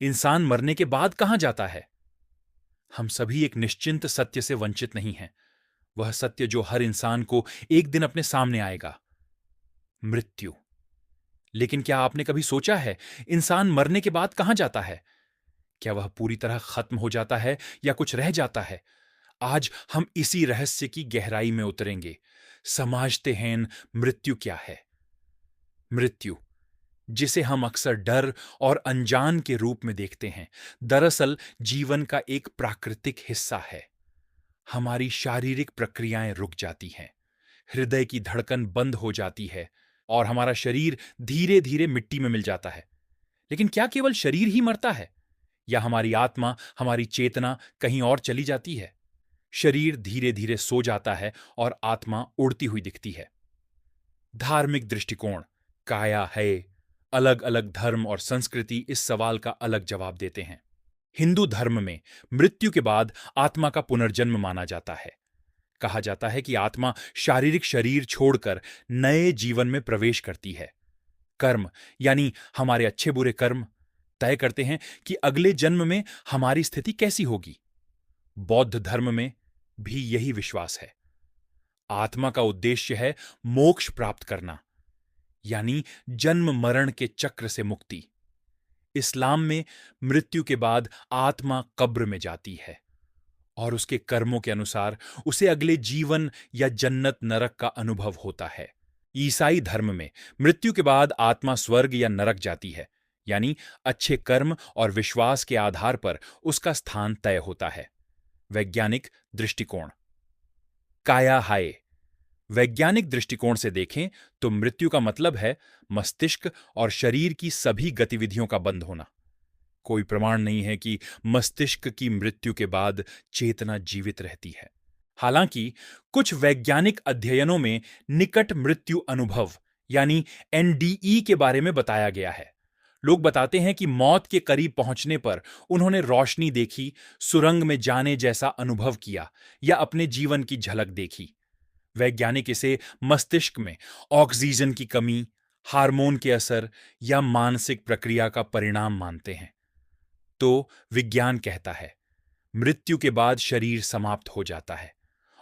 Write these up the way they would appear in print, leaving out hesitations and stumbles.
इंसान मरने के बाद कहां जाता है? हम सभी एक निश्चिंत सत्य से वंचित नहीं हैं। वह सत्य जो हर इंसान को एक दिन अपने सामने आएगा, मृत्यु। लेकिन क्या आपने कभी सोचा है, इंसान मरने के बाद कहां जाता है? क्या वह पूरी तरह खत्म हो जाता है या कुछ रह जाता है? आज हम इसी रहस्य की गहराई में उतरेंगे। समझते हैं मृत्यु क्या है। मृत्यु, जिसे हम अक्सर डर और अनजान के रूप में देखते हैं, दरअसल जीवन का एक प्राकृतिक हिस्सा है। हमारी शारीरिक प्रक्रियाएं रुक जाती हैं, हृदय की धड़कन बंद हो जाती है और हमारा शरीर धीरे धीरे मिट्टी में मिल जाता है। लेकिन क्या केवल शरीर ही मरता है, या हमारी आत्मा, हमारी चेतना कहीं और चली जाती है? शरीर धीरे धीरे सो जाता है और आत्मा उड़ती हुई दिखती है। धार्मिक दृष्टिकोण, काया है, अलग अलग धर्म और संस्कृति इस सवाल का अलग जवाब देते हैं। हिंदू धर्म में मृत्यु के बाद आत्मा का पुनर्जन्म माना जाता है। कहा जाता है कि आत्मा शारीरिक शरीर छोड़कर नए जीवन में प्रवेश करती है। कर्म, यानी हमारे अच्छे बुरे कर्म, तय करते हैं कि अगले जन्म में हमारी स्थिति कैसी होगी। बौद्ध धर्म में भी यही विश्वास है। आत्मा का उद्देश्य है मोक्ष प्राप्त करना, यानी जन्म मरण के चक्र से मुक्ति। इस्लाम में मृत्यु के बाद आत्मा कब्र में जाती है और उसके कर्मों के अनुसार उसे अगले जीवन या जन्नत नरक का अनुभव होता है। ईसाई धर्म में मृत्यु के बाद आत्मा स्वर्ग या नरक जाती है, यानी अच्छे कर्म और विश्वास के आधार पर उसका स्थान तय होता है। वैज्ञानिक दृष्टिकोण, काया हाय। वैज्ञानिक दृष्टिकोण से देखें तो मृत्यु का मतलब है मस्तिष्क और शरीर की सभी गतिविधियों का बंद होना। कोई प्रमाण नहीं है कि मस्तिष्क की मृत्यु के बाद चेतना जीवित रहती है। हालांकि कुछ वैज्ञानिक अध्ययनों में निकट मृत्यु अनुभव, यानी एनडीई के बारे में बताया गया है। लोग बताते हैं कि मौत के करीब पहुंचने पर उन्होंने रोशनी देखी, सुरंग में जाने जैसा अनुभव किया या अपने जीवन की झलक देखी। वैज्ञानिक इसे मस्तिष्क में ऑक्सीजन की कमी, हार्मोन के असर या मानसिक प्रक्रिया का परिणाम मानते हैं। तो विज्ञान कहता है मृत्यु के बाद शरीर समाप्त हो जाता है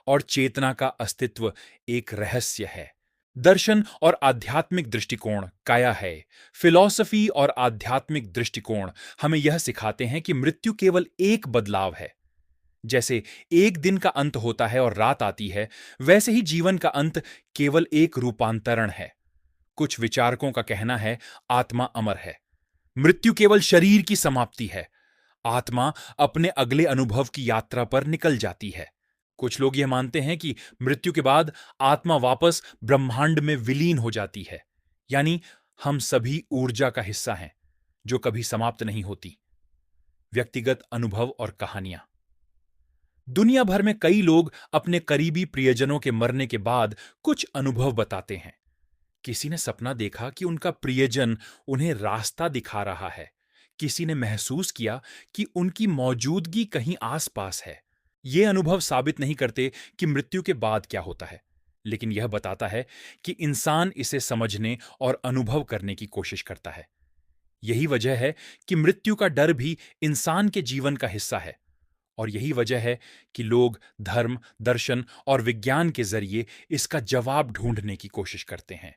और चेतना का अस्तित्व एक रहस्य है। दर्शन और आध्यात्मिक दृष्टिकोण, काया है, फिलॉसफी और आध्यात्मिक दृष्टिकोण हमें यह सिखाते हैं कि मृत्यु केवल एक बदलाव है। जैसे एक दिन का अंत होता है और रात आती है, वैसे ही जीवन का अंत केवल एक रूपांतरण है। कुछ विचारकों का कहना है आत्मा अमर है, मृत्यु केवल शरीर की समाप्ति है, आत्मा अपने अगले अनुभव की यात्रा पर निकल जाती है। कुछ लोग यह मानते हैं कि मृत्यु के बाद आत्मा वापस ब्रह्मांड में विलीन हो जाती है, यानी हम सभी ऊर्जा का हिस्सा हैं जो कभी समाप्त नहीं होती। व्यक्तिगत अनुभव और कहानियां, दुनिया भर में कई लोग अपने करीबी प्रियजनों के मरने के बाद कुछ अनुभव बताते हैं। किसी ने सपना देखा कि उनका प्रियजन उन्हें रास्ता दिखा रहा है। किसी ने महसूस किया कि उनकी मौजूदगी कहीं आसपास है। ये अनुभव साबित नहीं करते कि मृत्यु के बाद क्या होता है, लेकिन यह बताता है कि इंसान इसे समझने और अनुभव करने की कोशिश करता है। यही वजह है कि मृत्यु का डर भी इंसान के जीवन का हिस्सा है, और यही वजह है कि लोग धर्म, दर्शन और विज्ञान के जरिए इसका जवाब ढूंढने की कोशिश करते हैं।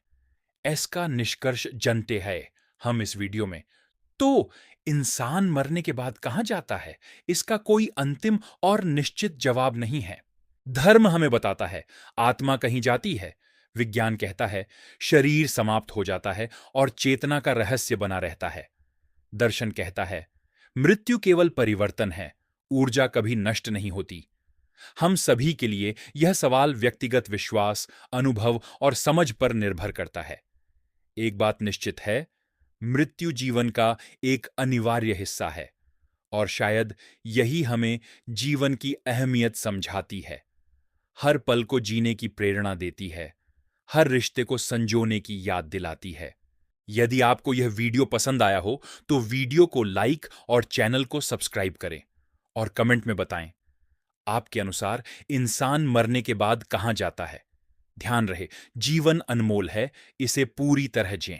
इसका निष्कर्ष जनते हैं हम इस वीडियो में। तो इंसान मरने के बाद कहां जाता है, इसका कोई अंतिम और निश्चित जवाब नहीं है। धर्म हमें बताता है आत्मा कहीं जाती है। विज्ञान कहता है शरीर समाप्त हो जाता है और चेतना का रहस्य बना रहता है। दर्शन कहता है मृत्यु केवल परिवर्तन है, ऊर्जा कभी नष्ट नहीं होती। हम सभी के लिए यह सवाल व्यक्तिगत विश्वास, अनुभव और समझ पर निर्भर करता है। एक बात निश्चित है, मृत्यु जीवन का एक अनिवार्य हिस्सा है, और शायद यही हमें जीवन की अहमियत समझाती है। हर पल को जीने की प्रेरणा देती है, हर रिश्ते को संजोने की याद दिलाती है। यदि आपको यह वीडियो पसंद आया हो तो वीडियो को लाइक और चैनल को सब्सक्राइब करें और कमेंट में बताएं आपके अनुसार इंसान मरने के बाद कहां जाता है। ध्यान रहे, जीवन अनमोल है, इसे पूरी तरह जिएं।